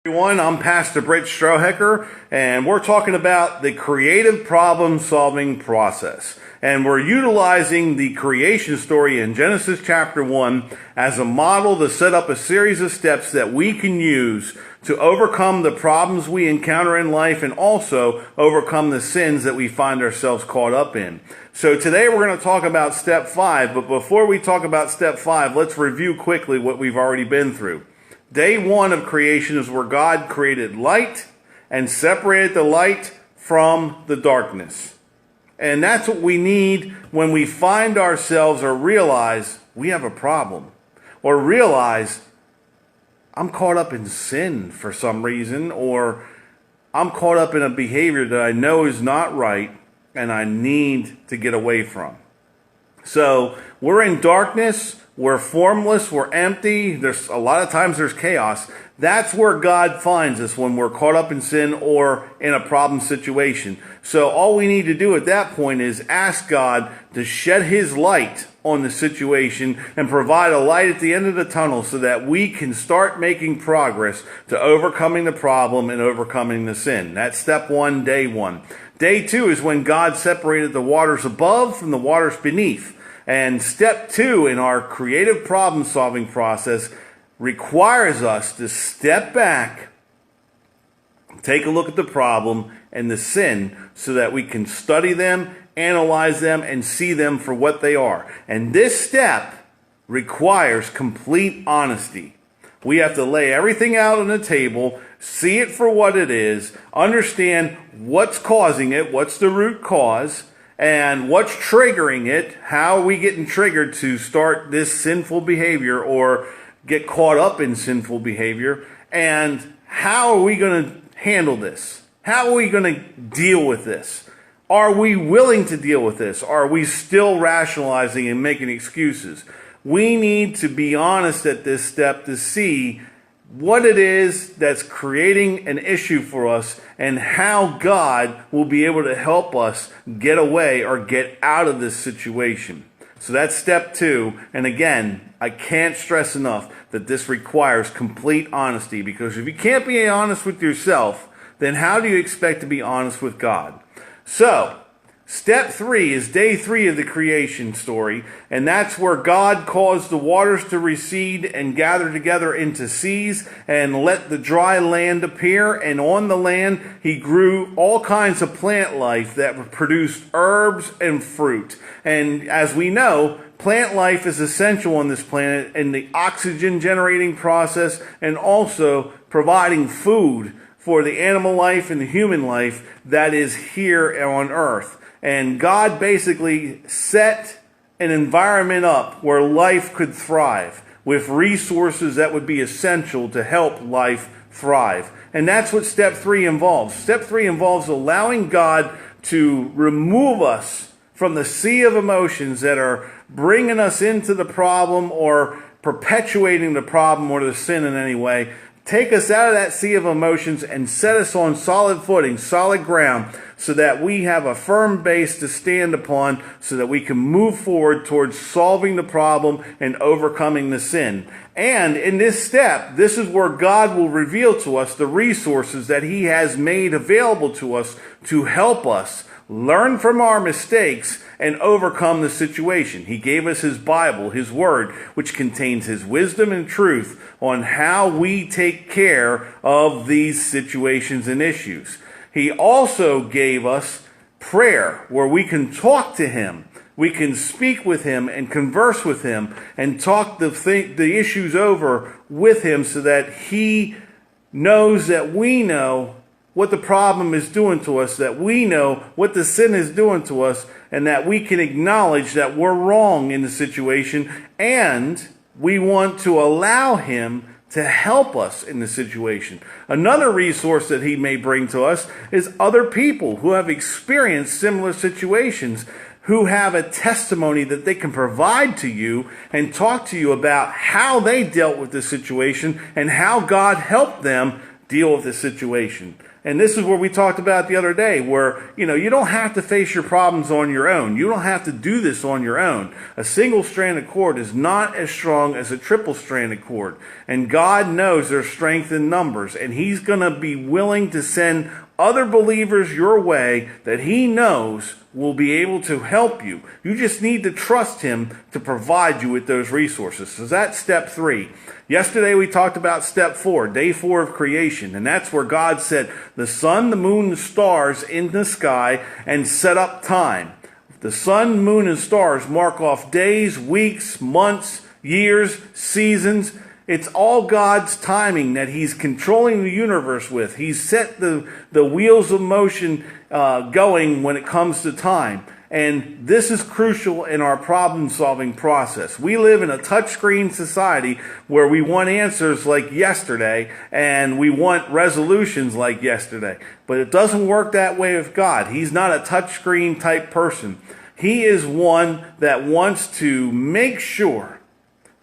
Everyone, I'm Pastor Britt Strohecker, and we're talking about the creative problem-solving process. And we're utilizing the creation story in Genesis chapter 1 as a model to set up a series of steps that we can use to overcome the problems we encounter in life and also overcome the sins that we find ourselves caught up in. So today we're going to talk about step 5, but before we talk about step 5, let's review quickly what we've already been through. Day 1 of creation is where God created light and separated the light from the darkness. And that's what we need when we find ourselves or realize we have a problem. Or realize I'm caught up in sin for some reason, or I'm caught up in a behavior that I know is not right and I need to get away from. So we're in darkness. We're formless, we're empty, there's a lot of times there's chaos. That's where God finds us when we're caught up in sin or in a problem situation. So all we need to do at that point is ask God to shed His light on the situation and provide a light at the end of the tunnel so that we can start making progress to overcoming the problem and overcoming the sin. That's step 1, day 1. Day 2 is when God separated the waters above from the waters beneath. And step 2 in our creative problem-solving process requires us to step back, take a look at the problem and the sin so that we can study them, analyze them, and see them for what they are. And this step requires complete honesty. We have to lay everything out on the table, see it for what it is, understand what's causing it, what's the root cause, and what's triggering it, how are we getting triggered to start this sinful behavior or get caught up in sinful behavior, and how are we going to handle this? How are we going to deal with this? Are we willing to deal with this? Are we still rationalizing and making excuses? We need to be honest at this step to see what it is that's creating an issue for us and how God will be able to help us get away or get out of this situation. So that's step 2. And again, I can't stress enough that this requires complete honesty, because if you can't be honest with yourself, then how do you expect to be honest with God? So, step 3 is day 3 of the creation story, and that's where God caused the waters to recede and gather together into seas and let the dry land appear. And on the land, He grew all kinds of plant life that produced herbs and fruit. And as we know, plant life is essential on this planet in the oxygen generating process and also providing food for the animal life and the human life that is here on earth. And God basically set an environment up where life could thrive with resources that would be essential to help life thrive. And that's what step 3 involves. Step 3 involves allowing God to remove us from the sea of emotions that are bringing us into the problem or perpetuating the problem or the sin in any way. Take us out of that sea of emotions and set us on solid footing, solid ground, so that we have a firm base to stand upon so that we can move forward towards solving the problem and overcoming the sin. And in this step, this is where God will reveal to us the resources that He has made available to us to help us learn from our mistakes and overcome the situation. He gave us His Bible, His Word, which contains His wisdom and truth on how we take care of these situations and issues. He also gave us prayer, where we can talk to Him. We can speak with Him and converse with Him and talk the issues over with Him so that He knows that we know what the problem is doing to us, that we know what the sin is doing to us, and that we can acknowledge that we're wrong in the situation, and we want to allow Him to help us in the situation. Another resource that He may bring to us is other people who have experienced similar situations, who have a testimony that they can provide to you and talk to you about how they dealt with the situation and how God helped them deal with the situation. And this is what we talked about the other day, where, you don't have to face your problems on your own. You don't have to do this on your own. A single-stranded cord is not as strong as a triple-stranded cord. And God knows there's strength in numbers, and He's going to be willing to send other believers your way that He knows will be able to help you. You just need to trust Him to provide you with those resources. So that's step 3. Yesterday we talked about step 4, day 4 of creation, and that's where God set the sun, the moon, the stars in the sky and set up time. The sun, moon, and stars mark off days, weeks, months, years, seasons. It's all God's timing that He's controlling the universe with. He's set the wheels of motion going when it comes to time. And this is crucial in our problem-solving process. We live in a touchscreen society where we want answers like yesterday and we want resolutions like yesterday. But it doesn't work that way with God. He's not a touchscreen type person. He is one that wants to make sure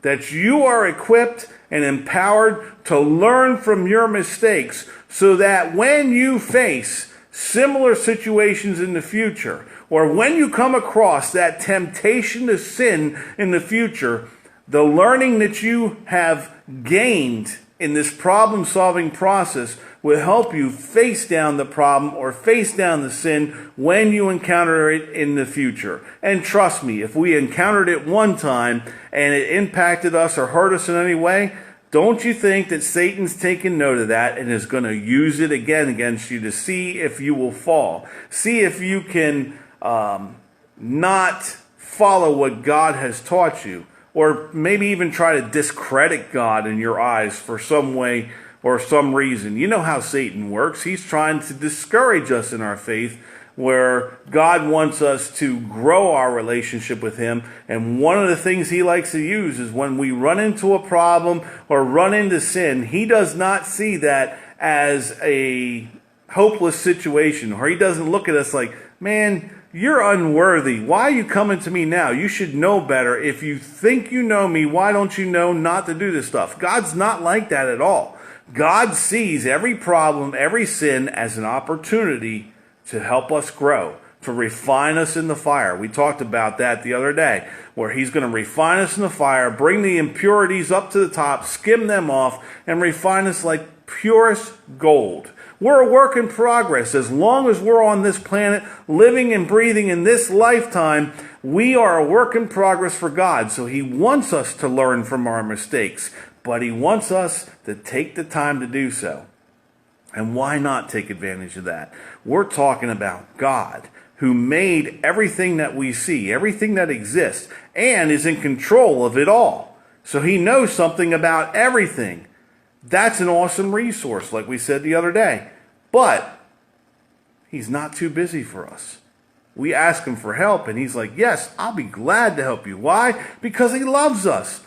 that you are equipped and empowered to learn from your mistakes so that when you face similar situations in the future, or when you come across that temptation to sin in the future, the learning that you have gained in this problem-solving process will help you face down the problem or face down the sin when you encounter it in the future. And trust me, if we encountered it one time and it impacted us or hurt us in any way, don't you think that Satan's taken note of that and is going to use it again against you to see if you will fall? See if you can not follow what God has taught you, or maybe even try to discredit God in your eyes for some way or some reason. You know how Satan works. He's trying to discourage us in our faith, where God wants us to grow our relationship with Him. And one of the things He likes to use is when we run into a problem or run into sin, He does not see that as a hopeless situation, or He doesn't look at us like, man, you're unworthy. Why are you coming to me now? You should know better. If you think you know me, why don't you know not to do this stuff? God's not like that at all. God sees every problem, every sin as an opportunity to help us grow, to refine us in the fire. We talked about that the other day, where He's going to refine us in the fire, bring the impurities up to the top, skim them off, and refine us like purest gold. We're a work in progress. As long as we're on this planet, living and breathing in this lifetime, we are a work in progress for God. So He wants us to learn from our mistakes, but He wants us to take the time to do so. And why not take advantage of that? We're talking about God, who made everything that we see, everything that exists, and is in control of it all. So He knows something about everything. That's an awesome resource, like we said the other day. But He's not too busy for us. We ask Him for help, and He's like, yes, I'll be glad to help you. Why? Because He loves us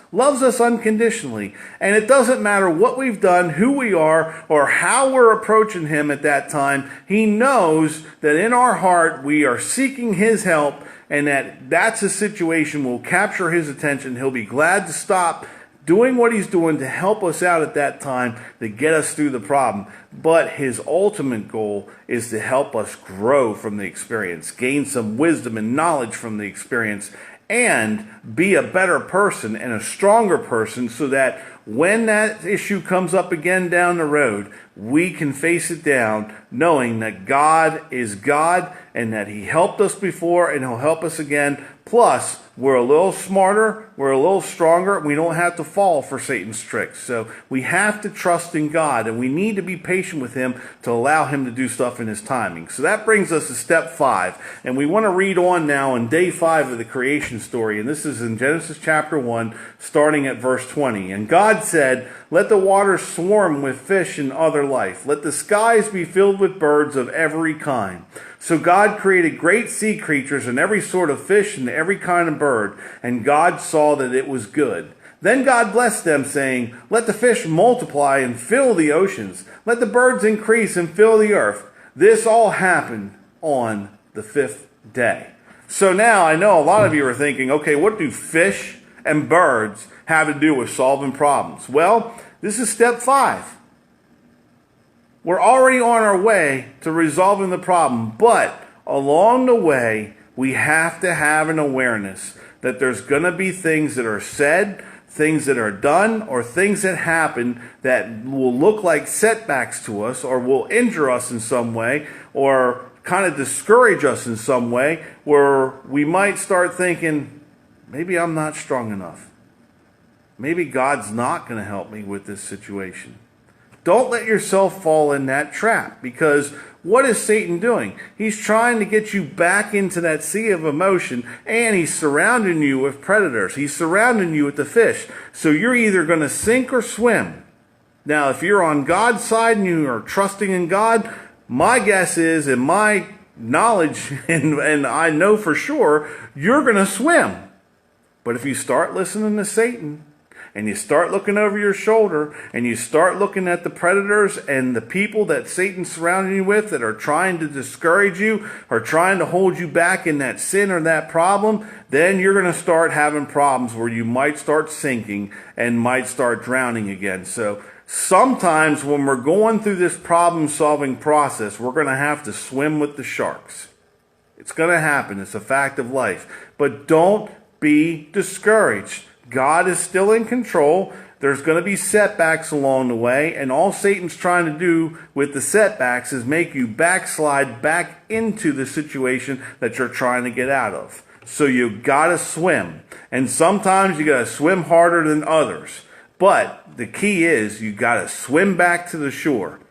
unconditionally. And it doesn't matter what we've done, who we are, or how we're approaching Him at that time. He knows that in our heart we are seeking His help, and that's a situation will capture His attention. He'll be glad to stop doing what He's doing to help us out at that time to get us through the problem. But His ultimate goal is to help us grow from the experience, gain some wisdom and knowledge from the experience, and be a better person and a stronger person so that when that issue comes up again down the road, we can face it down knowing that God is God and that He helped us before and He'll help us again. Plus, we're a little smarter, we're a little stronger, we don't have to fall for Satan's tricks. So we have to trust in God, and we need to be patient with Him to allow Him to do stuff in His timing. So that brings us to step 5. And we want to read on now in day 5 of the creation story. And this is in Genesis chapter 1, starting at verse 20. And God said, "Let the waters swarm with fish and other life. Let the skies be filled with birds of every kind." So God created great sea creatures and every sort of fish and every kind of bird, and God saw that it was good. Then God blessed them, saying, "Let the fish multiply and fill the oceans. Let the birds increase and fill the earth." This all happened on the 5th day. So now I know a lot of you are thinking, okay, what do fish and birds have to do with solving problems? Well, this is step 5. We're already on our way to resolving the problem, but along the way, we have to have an awareness that there's going to be things that are said, things that are done, or things that happen that will look like setbacks to us or will injure us in some way or kind of discourage us in some way, where we might start thinking, maybe I'm not strong enough. Maybe God's not going to help me with this situation. Don't let yourself fall in that trap, because what is Satan doing? He's trying to get you back into that sea of emotion, and he's surrounding you with predators. He's surrounding you with the fish. So you're either going to sink or swim. Now, if you're on God's side and you are trusting in God, my guess is, in my knowledge, and I know for sure, you're going to swim. But if you start listening to Satan, and you start looking over your shoulder, and you start looking at the predators and the people that Satan's surrounding you with that are trying to discourage you or trying to hold you back in that sin or that problem, then you're going to start having problems where you might start sinking and might start drowning again. So sometimes when we're going through this problem-solving process, we're going to have to swim with the sharks. It's going to happen. It's a fact of life. But don't be discouraged. God is still in control. There's going to be setbacks along the way, and all Satan's trying to do with the setbacks is make you backslide back into the situation that you're trying to get out of. So you got to swim, and sometimes you got to swim harder than others. But the key is you got to swim back to the shore.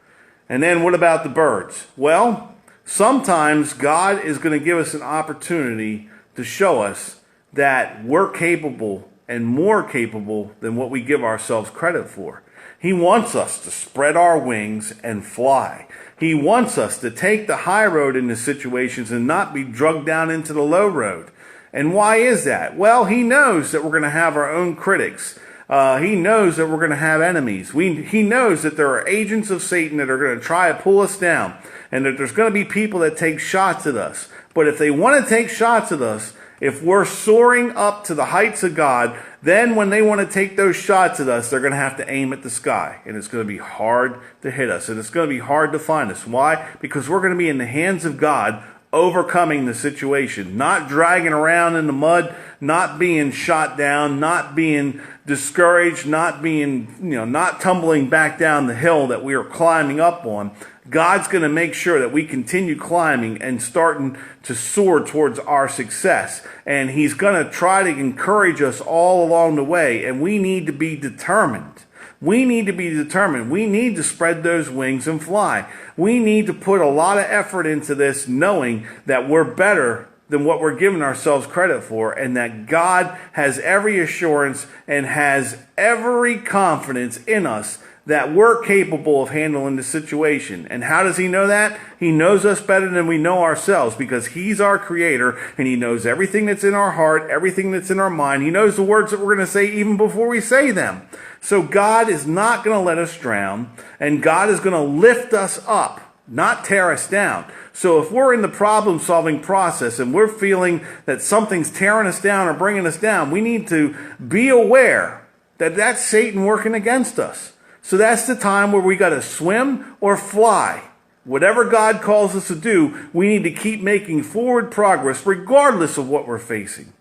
And then what about the birds? Well, sometimes God is going to give us an opportunity to show us that we're capable and more capable than what we give ourselves credit for. He wants us to spread our wings and fly. He wants us to take the high road into situations and not be drugged down into the low road. And why is that? Well, he knows that we're going to have our own critics. He knows that we're going to have enemies. He knows that there are agents of Satan that are going to try to pull us down, and that there's going to be people that take shots at us. But if they want to take shots at us, if we're soaring up to the heights of God, then when they want to take those shots at us, they're going to have to aim at the sky. And it's going to be hard to hit us. And it's going to be hard to find us. Why? Because we're going to be in the hands of God, overcoming the situation, not dragging around in the mud, not being shot down, not being discouraged, not being, not tumbling back down the hill that we are climbing up on. God's going to make sure that we continue climbing and starting to soar towards our success. And he's going to try to encourage us all along the way. And we need to be determined. We need to be determined. We need to spread those wings and fly. We need to put a lot of effort into this, knowing that we're better than what we're giving ourselves credit for, and that God has every assurance and has every confidence in us that we're capable of handling the situation. And how does he know that? He knows us better than we know ourselves, because he's our creator, and he knows everything that's in our heart, everything that's in our mind. He knows the words that we're going to say even before we say them. So God is not going to let us drown, and God is going to lift us up, not tear us down. So if we're in the problem-solving process and we're feeling that something's tearing us down or bringing us down, we need to be aware that that's Satan working against us. So that's the time where we got to swim or fly. Whatever God calls us to do, we need to keep making forward progress regardless of what we're facing.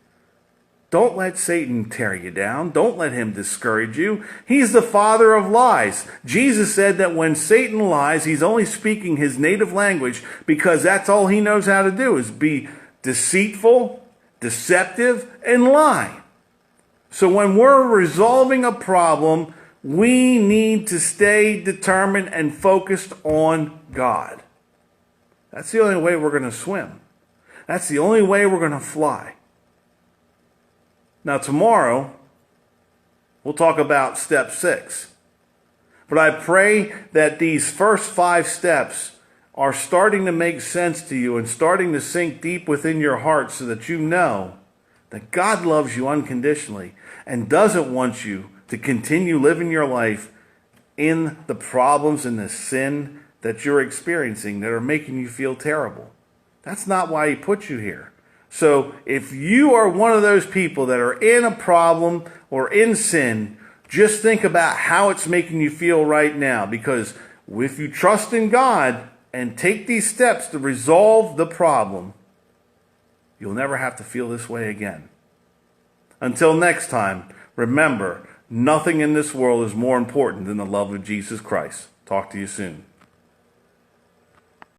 Don't let Satan tear you down. Don't let him discourage you. He's the father of lies. Jesus said that when Satan lies, he's only speaking his native language, because that's all he knows how to do, is be deceitful, deceptive, and lie. So when we're resolving a problem, we need to stay determined and focused on God. That's the only way we're going to swim. That's the only way we're going to fly. Now tomorrow, we'll talk about step 6. But I pray that these first 5 steps are starting to make sense to you and starting to sink deep within your heart, so that you know that God loves you unconditionally and doesn't want you to continue living your life in the problems and the sin that you're experiencing that are making you feel terrible. That's not why he put you here. So if you are one of those people that are in a problem or in sin, just think about how it's making you feel right now, because if you trust in God and take these steps to resolve the problem, you'll never have to feel this way again. Until next time, remember, nothing in this world is more important than the love of Jesus Christ. Talk to you soon.